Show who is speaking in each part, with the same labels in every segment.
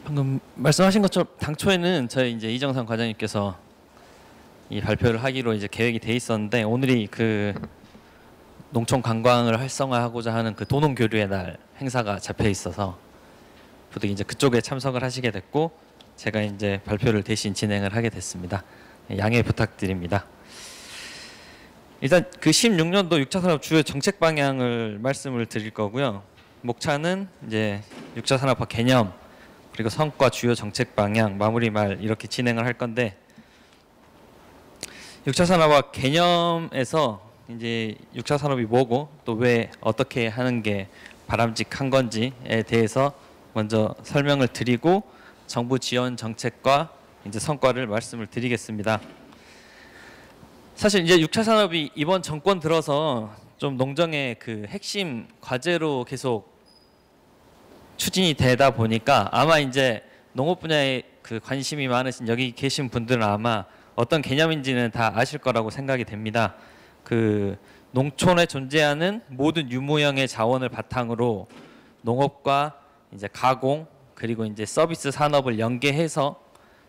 Speaker 1: 방금 말씀하신 것처럼 당초에는 저희 이제 이정상 과장님께서 이 발표를 하기로 이제 계획이 돼 있었는데, 오늘이 그 농촌 관광을 활성화하고자 하는 그 도농 교류의 날 행사가 잡혀 있어서 부득이 이제 그쪽에 참석을 하시게 됐고, 제가 이제 발표를 대신 진행을 하게 됐습니다. 양해 부탁드립니다. 일단 그 16년도 6차 산업 주요 정책 방향을 말씀을 드릴 거고요. 목차는 이제 6차 산업화 개념, 그리고 성과, 주요 정책 방향, 마무리 말 이렇게 진행을 할 건데, 6차 산업화 개념에서 이제 6차 산업이 뭐고 또 왜 어떻게 하는 게 바람직한 건지에 대해서 먼저 설명을 드리고, 정부 지원 정책과 이제 성과를 말씀을 드리겠습니다. 사실 이제 6차 산업이 이번 정권 들어서 좀 농정의 그 핵심 과제로 계속 추진이 되다 보니까, 아마 이제 농업 분야에 그 관심이 많으신 여기 계신 분들은 아마 어떤 개념인지는 다 아실 거라고 생각이 됩니다. 그 농촌에 존재하는 모든 유무형의 자원을 바탕으로 농업과 이제 가공, 그리고 이제 서비스 산업을 연계해서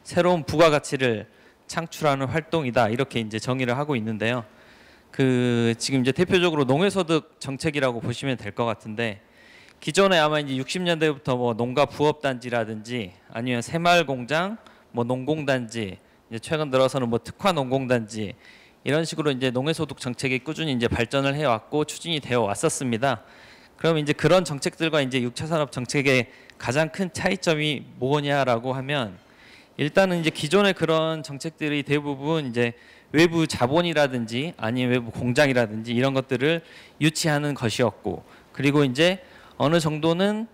Speaker 1: 새로운 부가가치를 창출하는 활동이다, 이렇게 이제 정의를 하고 있는데요. 그 지금 이제 대표적으로 농해소득 정책이라고 보시면 될 것 같은데, 기존에 아마 이제 60년대부터 뭐 농가 부업단지라든지 아니면 새마을공장, 뭐 농공단지, 이제 최근 들어서는 뭐 특화 농공단지, 이런 식으로 이제 농해소득 정책이 꾸준히 이제 발전을 해왔고 추진이 되어 왔었습니다. 그럼 이제 그런 정책들과 이제 6차 산업 정책의 가장 큰 차이점이 뭐냐라고 하면, 일단은 이제 기존의 그런 정책들이 대부분 이제 외부 자본이라든지 아니면 외부 공장이라든지 이런 것들을 유치하는 것이었고, 그리고 이제 어느 정도는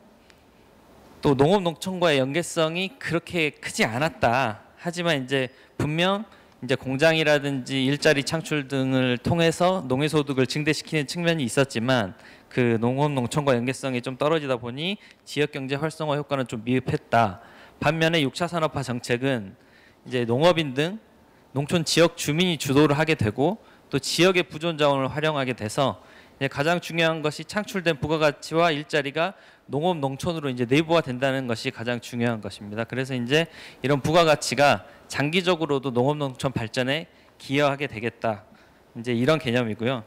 Speaker 1: 또 농업 농촌과의 연계성이 그렇게 크지 않았다. 하지만 이제 분명 이제 공장이라든지 일자리 창출 등을 통해서 농해소득을 증대시키는 측면이 있었지만, 그 농업 농촌과 연계성이 좀 떨어지다 보니 지역경제 활성화 효과는 좀 미흡했다. 반면에 6차 산업화 정책은 이제 농업인 등 농촌 지역 주민이 주도를 하게 되고, 또 지역의 부존 자원을 활용하게 돼서 이제 가장 중요한 것이 창출된 부가가치와 일자리가 농업 농촌으로 이제 내부화된다는 것이 가장 중요한 것입니다. 그래서 이제 이런 부가가치가 장기적으로도 농업 농촌 발전에 기여하게 되겠다, 이제 이런 개념이고요.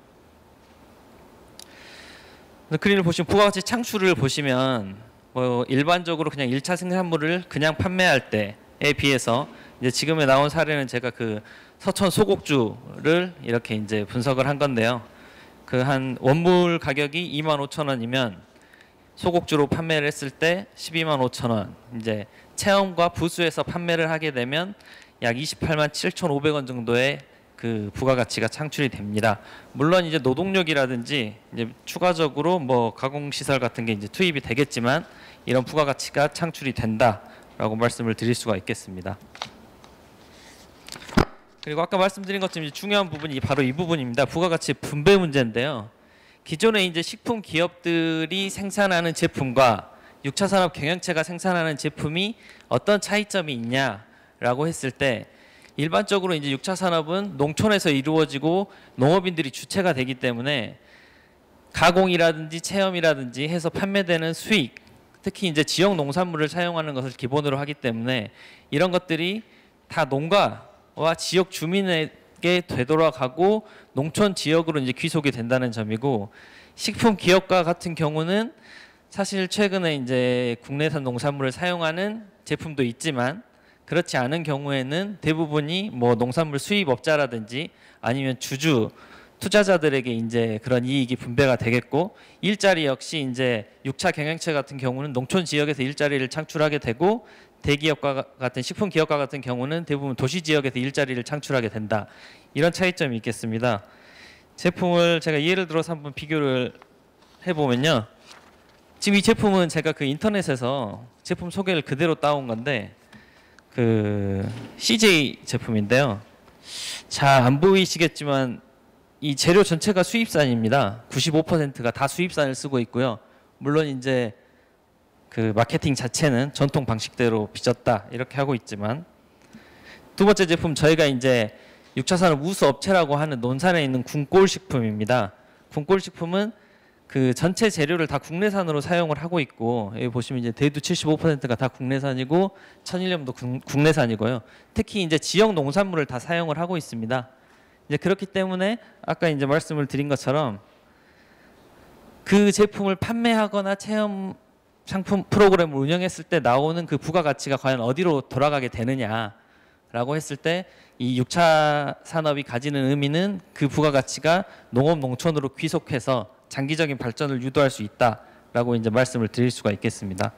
Speaker 1: 스크린을 보시면 부가가치 창출을 보시면 뭐 일반적으로 그냥 1차 생산물을 그냥 판매할 때에 비해서 이제 지금에 나온 사례는 제가 그 서천 소곡주를 이렇게 이제 분석을 한 건데요. 그 한 원물 가격이 25,000원이면 소곡주로 판매를 했을 때 125,000원, 이제 체험과 부수해서 판매를 하게 되면 약 287,500원 정도의 그 부가가치가 창출이 됩니다. 물론 이제 노동력이라든지 이제 추가적으로 뭐 가공시설 같은 게 이제 투입이 되겠지만, 이런 부가가치가 창출이 된다라고 말씀을 드릴 수가 있겠습니다. 그리고 아까 말씀드린 것처럼 중요한 부분이 바로 이 부분입니다. 부가가치 분배 문제인데요. 기존에 이제 식품 기업들이 생산하는 제품과 6차 산업 경영체가 생산하는 제품이 어떤 차이점이 있냐라고 했을 때, 일반적으로 이제 6차 산업은 농촌에서 이루어지고 농업인들이 주체가 되기 때문에 가공이라든지 체험이라든지 해서 판매되는 수익, 특히 이제 지역 농산물을 사용하는 것을 기본으로 하기 때문에 이런 것들이 다 농가와 지역 주민에게 되돌아가고 농촌 지역으로 이제 귀속이 된다는 점이고, 식품 기업과 같은 경우는 사실 최근에 이제 국내산 농산물을 사용하는 제품도 있지만, 그렇지 않은 경우에는 대부분이 뭐 농산물 수입업자라든지 아니면 주주 투자자들에게 이제 그런 이익이 분배가 되겠고, 일자리 역시 이제 6차 경영체 같은 경우는 농촌 지역에서 일자리를 창출하게 되고, 대기업과 같은 식품 기업과 같은 경우는 대부분 도시 지역에서 일자리를 창출하게 된다. 이런 차이점이 있겠습니다. 제품을 제가 예를 들어서 한번 비교를 해보면요. 지금 이 제품은 제가 그 인터넷에서 제품 소개를 그대로 따온 건데, 그 CJ 제품인데요. 잘 안 보이시겠지만 이 재료 전체가 수입산입니다. 95%가 다 수입산을 쓰고 있고요. 물론 이제 그 마케팅 자체는 전통 방식대로 빚었다 이렇게 하고 있지만, 두 번째 제품 저희가 이제 6차 산업 우수 업체라고 하는 논산에 있는 군골식품입니다. 군골식품은 그 전체 재료를 다 국내산으로 사용을 하고 있고, 여기 보시면 이제 대두 75%가 다 국내산이고 천일염도 국내산이고요. 특히 이제 지역 농산물을 다 사용을 하고 있습니다. 이제 그렇기 때문에 아까 이제 말씀을 드린 것처럼 그 제품을 판매하거나 체험 상품 프로그램을 운영했을 때 나오는 그 부가가치가 과연 어디로 돌아가게 되느냐라고 했을 때 이 6차 산업이 가지는 의미는 그 부가가치가 농업 농촌으로 귀속해서 장기적인 발전을 유도할 수 있다라고 이제 말씀을 드릴 수가 있겠습니다.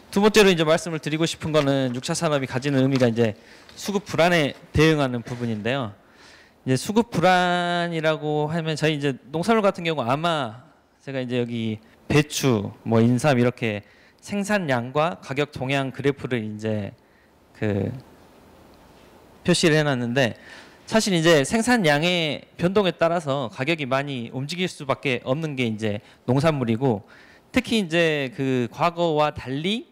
Speaker 1: 두 번째로 이제 말씀을 드리고 싶은 거는 6차 산업이 가지는 의미가 이제 수급 불안에 대응하는 부분인데요. 이제 수급 불안이라고 하면 저희 이제 농산물 같은 경우 아마 제가 이제 여기 배추, 뭐 인삼 이렇게 생산량과 가격 동향 그래프를 이제 그 표시를 해놨는데 사실 이제 생산량의 변동에 따라서 가격이 많이 움직일 수밖에 없는 게 이제 농산물이고 특히 이제 그 과거와 달리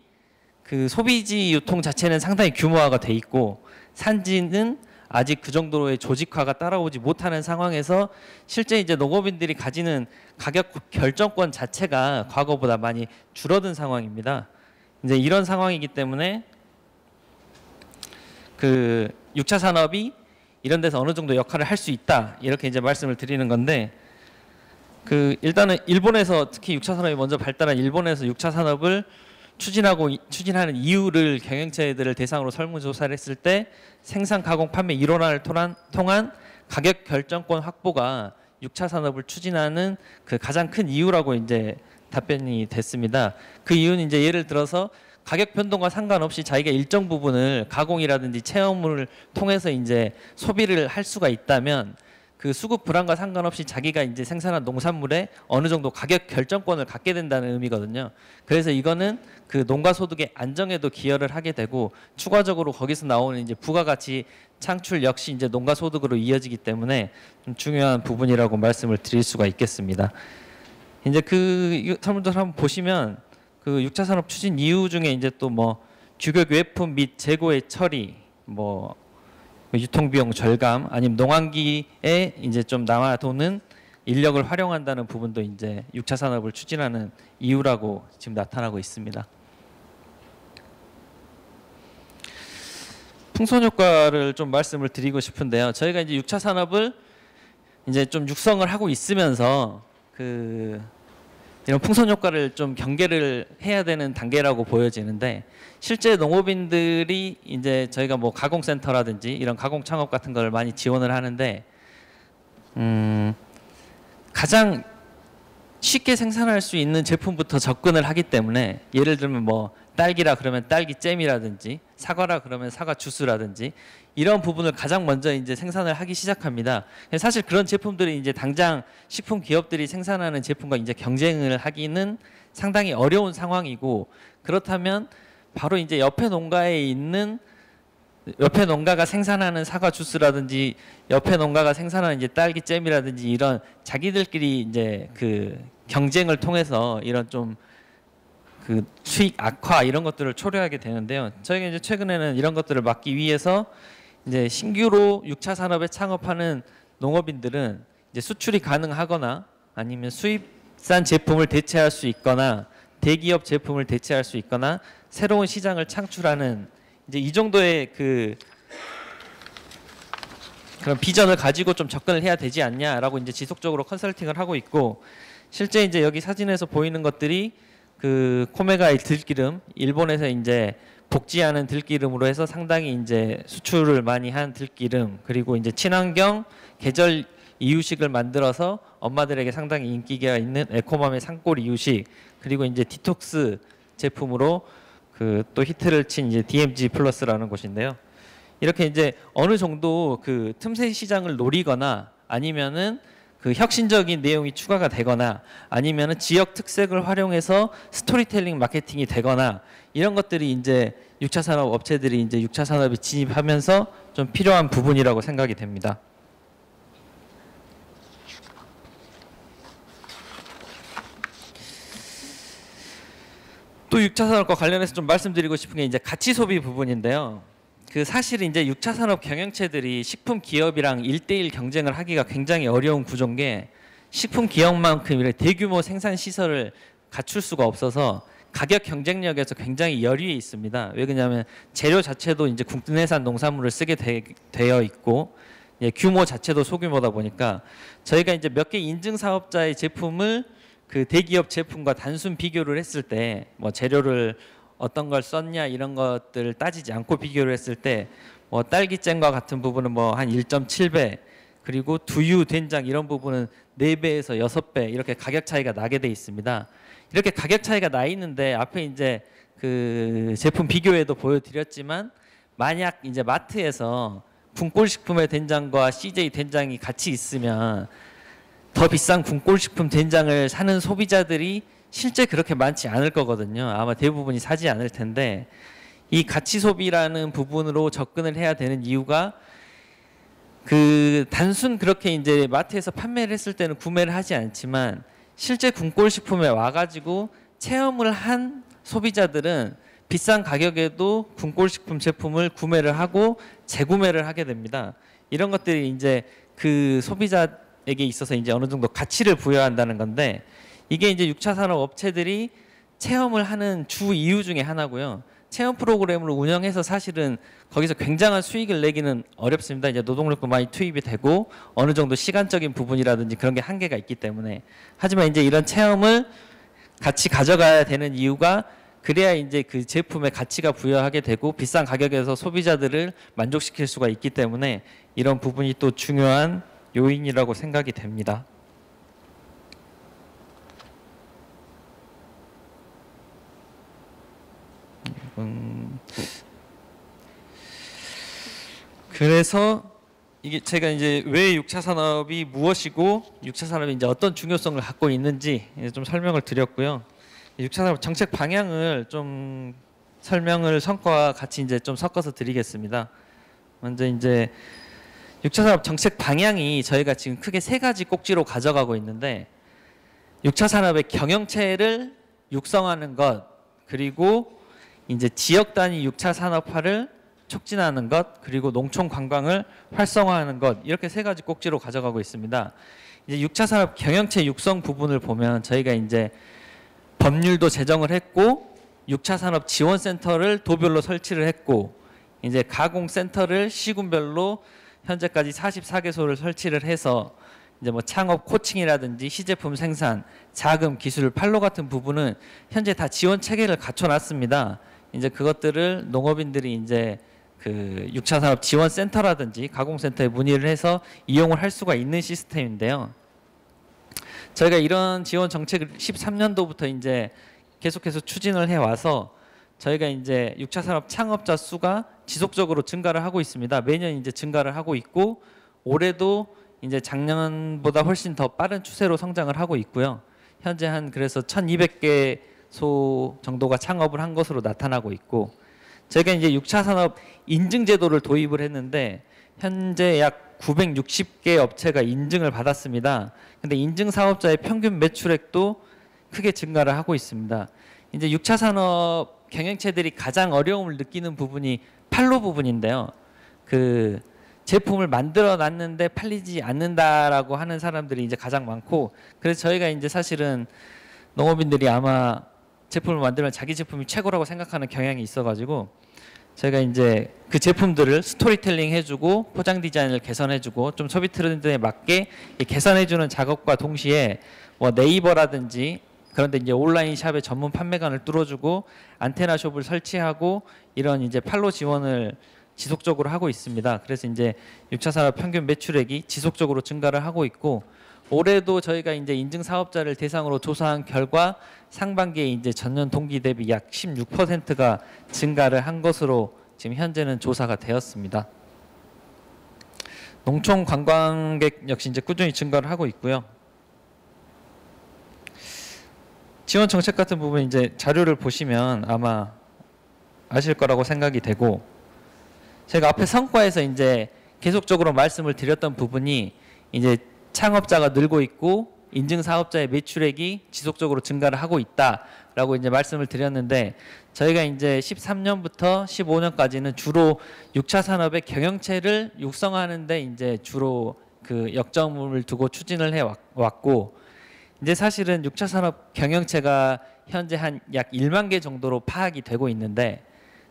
Speaker 1: 그 소비지 유통 자체는 상당히 규모화가 돼 있고 산지는 아직 그 정도의 조직화가 따라오지 못하는 상황에서 실제 이제 농업인들이 가지는 가격 결정권 자체가 과거보다 많이 줄어든 상황입니다. 이제 이런 상황이기 때문에 그 6차 산업이 이런 데서 어느 정도 역할을 할 수 있다 이렇게 이제 말씀을 드리는 건데 그 일단은 일본에서 특히 6차 산업이 먼저 발달한 일본에서 6차 산업을 추진하는 이유를 경영체들을 대상으로 설문조사를 했을 때 생산, 가공, 판매 일원화를 통한 가격 결정권 확보가 6차 산업을 추진하는 그 가장 큰 이유라고 이제 답변이 됐습니다. 그 이유는 이제 예를 들어서 가격 변동과 상관없이 자기가 일정 부분을 가공이라든지 체험을 통해서 이제 소비를 할 수가 있다면 그 수급 불안과 상관없이 자기가 이제 생산한 농산물에 어느 정도 가격 결정권을 갖게 된다는 의미거든요. 그래서 이거는 그 농가 소득의 안정에도 기여를 하게 되고 추가적으로 거기서 나오는 이제 부가가치 창출 역시 이제 농가 소득으로 이어지기 때문에 좀 중요한 부분이라고 말씀을 드릴 수가 있겠습니다. 이제 그 설문조사 한번 보시면 그 6차 산업 추진 이유 중에 이제 또 뭐 규격 외품 및 재고의 처리, 뭐 유통비용 절감, 아니면 농한기에 이제 좀 남아도는 인력을 활용한다는 부분도 이제 6차 산업을 추진하는 이유라고 지금 나타나고 있습니다. 풍선 효과를 좀 말씀을 드리고 싶은데요. 저희가 이제 6차 산업을 이제 좀 육성을 하고 있으면서 그 이런 풍선 효과를 좀 경계를 해야 되는 단계라고 보여지는데 실제 농업인들이 이제 저희가 뭐 가공센터라든지 이런 가공 창업 같은 걸 많이 지원을 하는데 가장 쉽게 생산할 수 있는 제품부터 접근을 하기 때문에 예를 들면 뭐 딸기라 그러면 딸기 잼이라든지 사과라 그러면 사과 주스라든지 이런 부분을 가장 먼저 이제 생산을 하기 시작합니다. 사실 그런 제품들이 이제 당장 식품 기업들이 생산하는 제품과 이제 경쟁을 하기는 상당히 어려운 상황이고 그렇다면 바로 이제 옆에 농가가 생산하는 사과 주스라든지 옆에 농가가 생산하는 이제 딸기 잼이라든지 이런 자기들끼리 이제 그 경쟁을 통해서 이런 좀 그 수익 악화 이런 것들을 초래하게 되는데요. 저희가 이제 최근에는 이런 것들을 막기 위해서 이제 신규로 6차 산업에 창업하는 농업인들은 이제 수출이 가능하거나 아니면 수입산 제품을 대체할 수 있거나 대기업 제품을 대체할 수 있거나 새로운 시장을 창출하는 이제 이 정도의 그런 비전을 가지고 좀 접근을 해야 되지 않냐라고 이제 지속적으로 컨설팅을 하고 있고 실제 이제 여기 사진에서 보이는 것들이 그 코메가의 들기름, 일본에서 이제 복지하는 들기름으로 해서 상당히 이제 수출을 많이 한 들기름, 그리고 이제 친환경 계절 이유식을 만들어서 엄마들에게 상당히 인기가 있는 에코맘의 산골 이유식, 그리고 이제 디톡스 제품으로 그 또 히트를 친 이제 DMG 플러스라는 곳인데요. 이렇게 이제 어느 정도 그 틈새 시장을 노리거나 아니면은 그 혁신적인 내용이 추가가 되거나 아니면은 지역 특색을 활용해서 스토리텔링 마케팅이 되거나 이런 것들이 이제 6차 산업 업체들이 이제 6차 산업에 진입하면서 좀 필요한 부분이라고 생각이 됩니다. 또 6차 산업과 관련해서 좀 말씀드리고 싶은 게 이제 가치 소비 부분인데요. 그 사실 이제 6차 산업 경영체들이 식품 기업이랑 1대1 경쟁을 하기가 굉장히 어려운 구조인 게 식품 기업만큼 이렇게 대규모 생산 시설을 갖출 수가 없어서 가격 경쟁력에서 굉장히 열위에 있습니다. 왜 그러냐면 재료 자체도 이제 국내산 농산물을 쓰게 되어 있고, 예, 규모 자체도 소규모다 보니까 저희가 이제 몇 개 인증 사업자의 제품을 그 대기업 제품과 단순 비교를 했을 때 뭐 재료를 어떤 걸 썼냐 이런 것들을 따지지 않고 비교를 했을 때 뭐 딸기잼과 같은 부분은 뭐 한 1.7배, 그리고 두유, 된장 이런 부분은 4배에서 6배 이렇게 가격 차이가 나게 돼 있습니다. 이렇게 가격 차이가 나 있는데 앞에 이제 그 제품 비교에도 보여드렸지만, 만약 이제 마트에서 군꼴식품의 된장과 CJ 된장이 같이 있으면 더 비싼 군꼴식품 된장을 사는 소비자들이 실제 그렇게 많지 않을 거거든요. 아마 대부분이 사지 않을 텐데, 이 가치 소비라는 부분으로 접근을 해야 되는 이유가, 그 단순 그렇게 이제 마트에서 판매를 했을 때는 구매를 하지 않지만 실제 군꼴식품에 와가지고 체험을 한 소비자들은 비싼 가격에도 군꼴식품 제품을 구매를 하고 재구매를 하게 됩니다. 이런 것들이 이제 그 소비자에게 있어서 이제 어느 정도 가치를 부여한다는 건데, 이게 이제 6차 산업 업체들이 체험을 하는 주 이유 중에 하나고요. 체험 프로그램을 운영해서 사실은 거기서 굉장한 수익을 내기는 어렵습니다. 이제 노동력도 많이 투입이 되고 어느 정도 시간적인 부분이라든지 그런 게 한계가 있기 때문에. 하지만 이제 이런 체험을 같이 가져가야 되는 이유가, 그래야 이제 그 제품의 가치가 부여하게 되고 비싼 가격에서 소비자들을 만족시킬 수가 있기 때문에 이런 부분이 또 중요한 요인이라고 생각이 됩니다. 그래서 이게 제가 이제 왜 6차 산업이 무엇이고 6차 산업이 이제 어떤 중요성을 갖고 있는지 좀 설명을 드렸고요. 6차 산업 정책 방향을 좀 설명을 성과와 같이 이제 좀 섞어서 드리겠습니다. 먼저 이제 6차 산업 정책 방향이 저희가 지금 크게 3가지 꼭지로 가져가고 있는데, 6차 산업의 경영체를 육성하는 것, 그리고 이제 지역 단위 6차 산업화를 촉진하는 것, 그리고 농촌 관광을 활성화하는 것, 이렇게 3가지 꼭지로 가져가고 있습니다. 이제 6차 산업 경영체 육성 부분을 보면 저희가 이제 법률도 제정을 했고, 6차 산업 지원센터를 도별로 설치를 했고, 이제 가공센터를 시군별로 현재까지 44개소를 설치를 해서 이제 뭐 창업 코칭이라든지 시제품 생산, 자금, 기술, 판로 같은 부분은 현재 다 지원 체계를 갖춰놨습니다. 이제 그것들을 농업인들이 이제 그 6차 산업 지원센터라든지 가공센터에 문의를 해서 이용을 할 수가 있는 시스템인데요. 저희가 이런 지원 정책을 13년도부터 이제 계속해서 추진을 해 와서 저희가 이제 6차 산업 창업자 수가 지속적으로 증가를 하고 있습니다. 매년 이제 증가를 하고 있고, 올해도 이제 작년보다 훨씬 더 빠른 추세로 성장을 하고 있고요. 현재 한 그래서 1,200개소 정도가 창업을 한 것으로 나타나고 있고, 저희가 이제 6차 산업 인증 제도를 도입을 했는데 현재 약 960개 업체가 인증을 받았습니다. 근데 인증 사업자의 평균 매출액도 크게 증가를 하고 있습니다. 이제 6차 산업 경영체들이 가장 어려움을 느끼는 부분이 판로 부분인데요. 그 제품을 만들어 놨는데 팔리지 않는다라고 하는 사람들이 이제 가장 많고, 그래서 저희가 이제 사실은 농업인들이 아마 제품을 만들면 자기 제품이 최고라고 생각하는 경향이 있어가지고 저희가 이제 그 제품들을 스토리텔링 해주고 포장 디자인을 개선해주고 좀 소비 트렌드에 맞게 개선해주는 작업과 동시에 뭐 네이버라든지 그런데 이제 온라인 샵의 전문 판매관을 뚫어주고 안테나 숍을 설치하고 이런 이제 판로 지원을 지속적으로 하고 있습니다. 그래서 이제 6차 산업 평균 매출액이 지속적으로 증가를 하고 있고, 올해도 저희가 이제 인증 사업자를 대상으로 조사한 결과 상반기에 이제 전년 동기 대비 약 16%가 증가를 한 것으로 지금 현재는 조사가 되었습니다. 농촌 관광객 역시 이제 꾸준히 증가를 하고 있고요. 지원 정책 같은 부분 이제 자료를 보시면 아마 아실 거라고 생각이 되고, 제가 앞에 성과에서 이제 계속적으로 말씀을 드렸던 부분이 이제 창업자가 늘고 있고 인증 사업자의 매출액이 지속적으로 증가를 하고 있다라고 이제 말씀을 드렸는데, 저희가 이제 13년부터 15년까지는 주로 6차 산업의 경영체를 육성하는데 이제 주로 그 역점을 두고 추진을 해 왔고, 이제 사실은 6차 산업 경영체가 현재 한 약 1만 개 정도로 파악이 되고 있는데,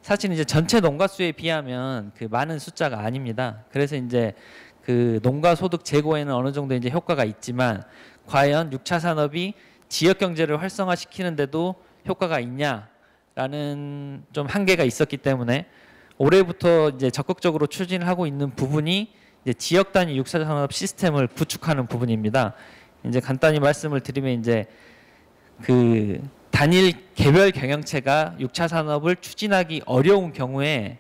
Speaker 1: 사실 이제 전체 농가 수에 비하면 그 많은 숫자가 아닙니다. 그래서 이제 그 농가 소득 제고에는 어느 정도 이제 효과가 있지만, 과연 6차 산업이 지역 경제를 활성화시키는데도 효과가 있냐라는 좀 한계가 있었기 때문에 올해부터 이제 적극적으로 추진을 하고 있는 부분이 이제 지역 단위 6차 산업 시스템을 구축하는 부분입니다. 이제 간단히 말씀을 드리면 이제 그 단일 개별 경영체가 6차 산업을 추진하기 어려운 경우에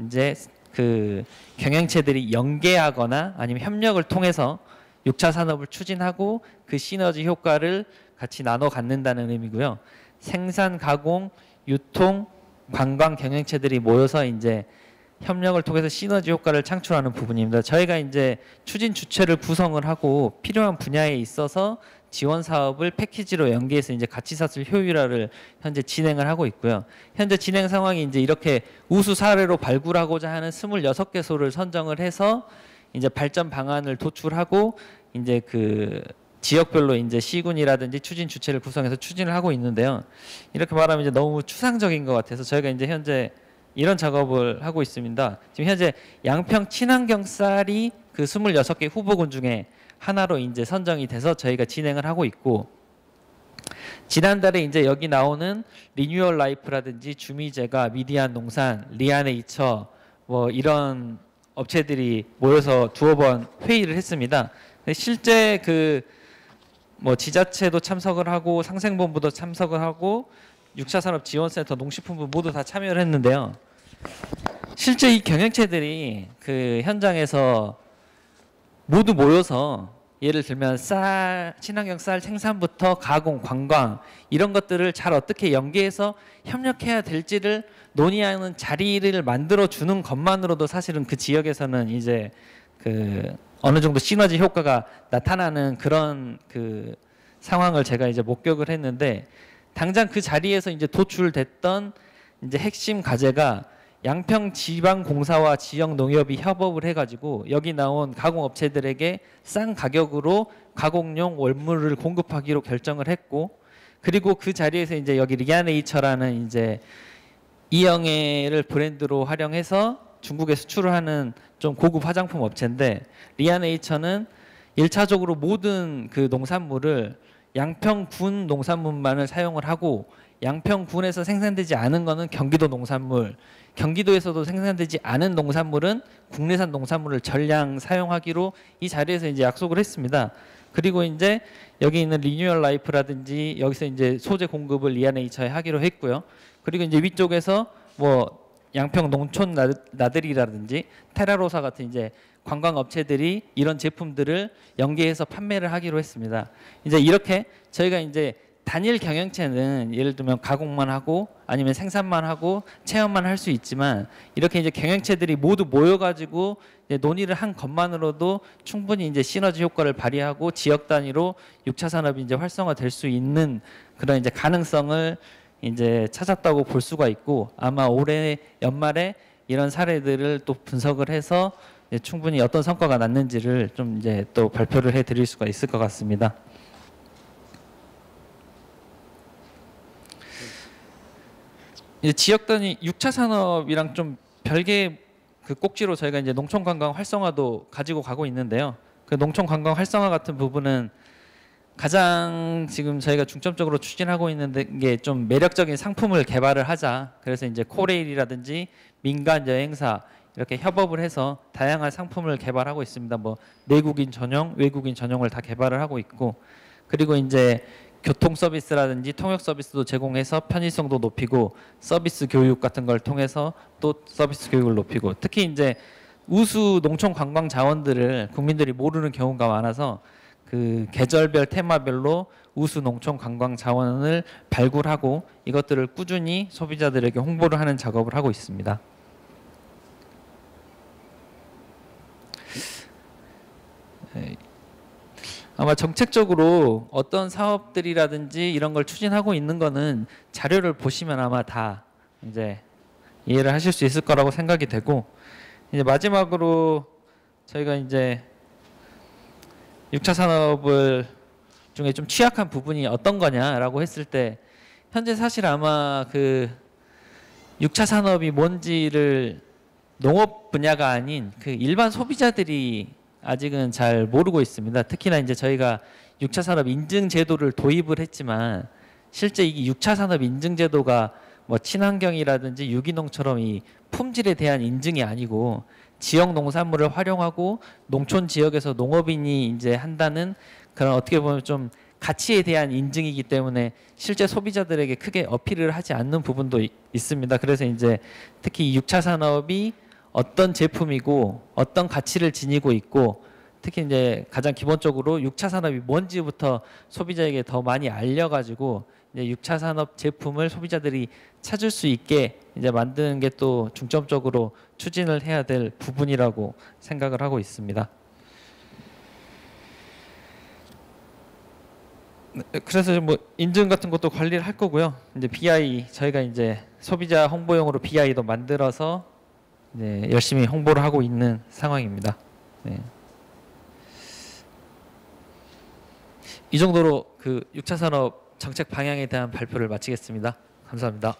Speaker 1: 이제 그 경영체들이 연계하거나 아니면 협력을 통해서 6차 산업을 추진하고 그 시너지 효과를 같이 나눠 갖는다는 의미고요. 생산, 가공, 유통, 관광 경영체들이 모여서 이제 협력을 통해서 시너지 효과를 창출하는 부분입니다. 저희가 이제 추진 주체를 구성을 하고 필요한 분야에 있어서 지원 사업을 패키지로 연계해서 이제 가치사슬 효율화를 현재 진행을 하고 있고요. 현재 진행 상황이 이제 이렇게 우수 사례로 발굴하고자 하는 26개소를 선정을 해서 이제 발전 방안을 도출하고 이제 그 지역별로 이제 시군이라든지 추진 주체를 구성해서 추진을 하고 있는데요. 이렇게 말하면 이제 너무 추상적인 것 같아서 저희가 이제 현재 이런 작업을 하고 있습니다. 지금 현재 양평 친환경 쌀이 그 26개 후보군 중에 하나로 이제 선정이 돼서 저희가 진행을 하고 있고, 지난달에 이제 여기 나오는 리뉴얼 라이프라든지 주미제가, 미디안 농산, 리아네이처 뭐 이런 업체들이 모여서 두어 번 회의를 했습니다. 실제 그 뭐 지자체도 참석을 하고 상생본부도 참석을 하고 6차 산업지원센터, 농식품부 모두 다 참여를 했는데요. 실제 이 경영체들이 그 현장에서 모두 모여서 예를 들면 쌀, 친환경 쌀 생산부터 가공, 관광 이런 것들을 잘 어떻게 연계해서 협력해야 될지를 논의하는 자리를 만들어 주는 것만으로도 사실은 그 지역에서는 이제 그 어느 정도 시너지 효과가 나타나는 그런 그 상황을 제가 이제 목격을 했는데, 당장 그 자리에서 이제 도출됐던 이제 핵심 과제가 양평지방공사와 지역농협이 협업을 해가지고 여기 나온 가공업체들에게 싼 가격으로 가공용 원물을 공급하기로 결정을 했고, 그리고 그 자리에서 이제 여기 리아네이처라는 이제 이영애를 브랜드로 활용해서 중국에 수출을 하는 좀 고급 화장품 업체인데, 리아네이처는 1차적으로 모든 그 농산물을 양평군 농산물만을 사용을 하고, 양평군에서 생산되지 않은 거는 경기도 농산물, 경기도에서도 생산되지 않은 농산물은 국내산 농산물을 전량 사용하기로 이 자리에서 이제 약속을 했습니다. 그리고 이제 여기 있는 리뉴얼 라이프라든지 여기서 이제 소재 공급을 리아네이처에 하기로 했고요. 그리고 이제 위쪽에서 뭐 양평 농촌 나들이라든지 테라로사 같은 이제 관광 업체들이 이런 제품들을 연계해서 판매를 하기로 했습니다. 이제 이렇게 저희가 이제 단일 경영체는 예를 들면 가공만 하고 아니면 생산만 하고 체험만 할 수 있지만, 이렇게 이제 경영체들이 모두 모여가지고 이제 논의를 한 것만으로도 충분히 이제 시너지 효과를 발휘하고 지역 단위로 6차 산업이 이제 활성화될 수 있는 그런 이제 가능성을 이제 찾았다고 볼 수가 있고, 아마 올해 연말에 이런 사례들을 또 분석을 해서 이제 충분히 어떤 성과가 났는지를 좀 이제 또 발표를 해드릴 수가 있을 것 같습니다. 이제 지역 단위 6차 산업이랑 좀 별개 그 꼭지로 저희가 이제 농촌 관광 활성화도 가지고 가고 있는데요. 그 농촌 관광 활성화 같은 부분은 가장 지금 저희가 중점적으로 추진하고 있는 게 좀 매력적인 상품을 개발을 하자. 그래서 이제 코레일이라든지 민간 여행사 이렇게 협업을 해서 다양한 상품을 개발하고 있습니다. 뭐 내국인 전용, 외국인 전용을 다 개발을 하고 있고, 그리고 이제 교통 서비스라든지 통역 서비스도 제공해서 편의성도 높이고, 서비스 교육 같은 걸 통해서 또 서비스 교육을 높이고, 특히 이제 우수 농촌 관광 자원들을 국민들이 모르는 경우가 많아서 그 계절별 테마별로 우수 농촌 관광 자원을 발굴하고 이것들을 꾸준히 소비자들에게 홍보를 하는 작업을 하고 있습니다. 아마 정책적으로 어떤 사업들이라든지 이런 걸 추진하고 있는 거는 자료를 보시면 아마 다 이제 이해를 하실 수 있을 거라고 생각이 되고, 이제 마지막으로 저희가 이제 6차 산업을 중에 좀 취약한 부분이 어떤 거냐라고 했을 때 현재 사실 아마 그 6차 산업이 뭔지를 농업 분야가 아닌 그 일반 소비자들이 아직은 잘 모르고 있습니다. 특히나 이제 저희가 6차 산업 인증 제도를 도입을 했지만 실제 이 6차 산업 인증 제도가 뭐 친환경이라든지 유기농처럼 이 품질에 대한 인증이 아니고 지역 농산물을 활용하고 농촌 지역에서 농업인이 이제 한다는 그런 어떻게 보면 좀 가치에 대한 인증이기 때문에 실제 소비자들에게 크게 어필을 하지 않는 부분도 있습니다. 그래서 이제 특히 6차 산업이 어떤 제품이고 어떤 가치를 지니고 있고 특히 이제 가장 기본적으로 6차 산업이 뭔지부터 소비자에게 더 많이 알려가지고 이제 6차 산업 제품을 소비자들이 찾을 수 있게 이제 만드는 게 또 중점적으로 추진을 해야 될 부분이라고 생각을 하고 있습니다. 그래서 뭐 인증 같은 것도 관리를 할 거고요. 이제 BI 저희가 이제 소비자 홍보용으로 BI도 만들어서 이제 열심히 홍보를 하고 있는 상황입니다. 네. 이 정도로 그 6차 산업 정책 방향에 대한 발표를 마치겠습니다. 감사합니다.